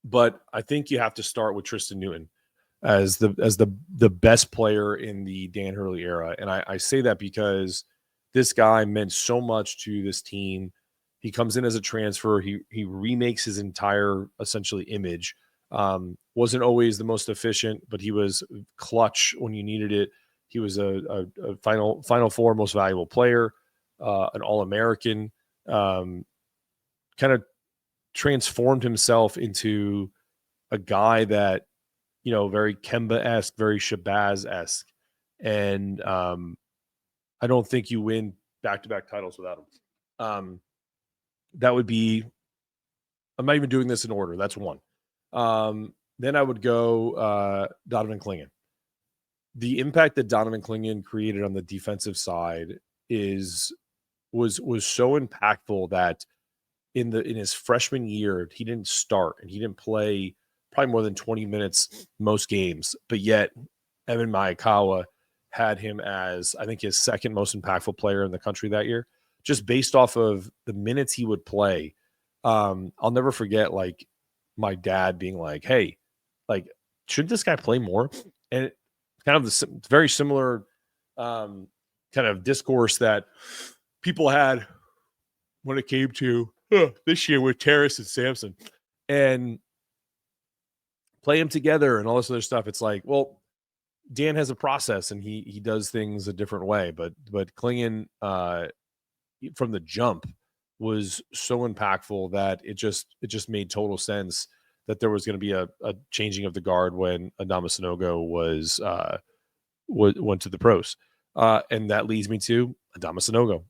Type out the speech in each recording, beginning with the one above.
But I think you have to start with Tristan Newton as the best player in the Dan Hurley era. And I say that because this guy meant so much to this team. He comes in as a transfer. He remakes his entire essentially image. Wasn't always the most efficient, but he was clutch when you needed it. He was a Final Four most valuable player, an All-American. Kind of transformed himself into a guy that, very Kemba-esque, very Shabazz-esque. And I don't think you win back-to-back titles without him. That would be, I'm not even doing this in order. That's one. Then I would go Donovan Klingin. The impact that Donovan Klingin created on the defensive side was so impactful that in his freshman year, he didn't start and he didn't play probably more than 20 minutes most games, but yet Evan Miyakawa had him as, I think, his second most impactful player in the country that year, just based off of the minutes he would play. I'll never forget, like, my dad being like, hey, like, should this guy play more? And kind of the very similar kind of discourse that people had when it came to this year with Terrace and Sampson, and play them together and all this other stuff. It's like, well, Dan has a process and he does things a different way, but Klingin from the jump was so impactful that it just made total sense that there was going to be a changing of the guard when Adama Sanogo went to the pros. And that leads me to Adama Sanogo.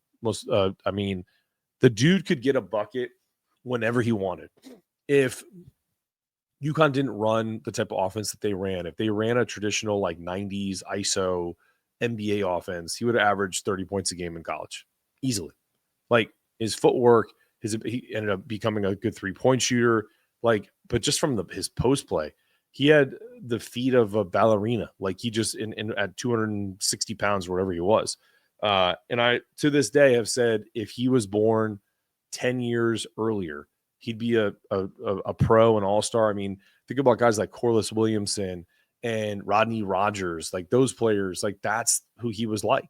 The dude could get a bucket whenever he wanted. If UConn didn't run the type of offense that they ran, if they ran a traditional like 90s ISO NBA offense, he would have averaged 30 points a game in college easily. Like, his footwork, he ended up becoming a good 3-point shooter. Like, but just from his post play, he had the feet of a ballerina. Like, he just at 260 pounds, whatever he was. And I, to this day, have said if he was born 10 years earlier, he'd be a pro, an all-star. I mean, think about guys like Corliss Williamson and Rodney Rogers, like those players, like that's who he was like.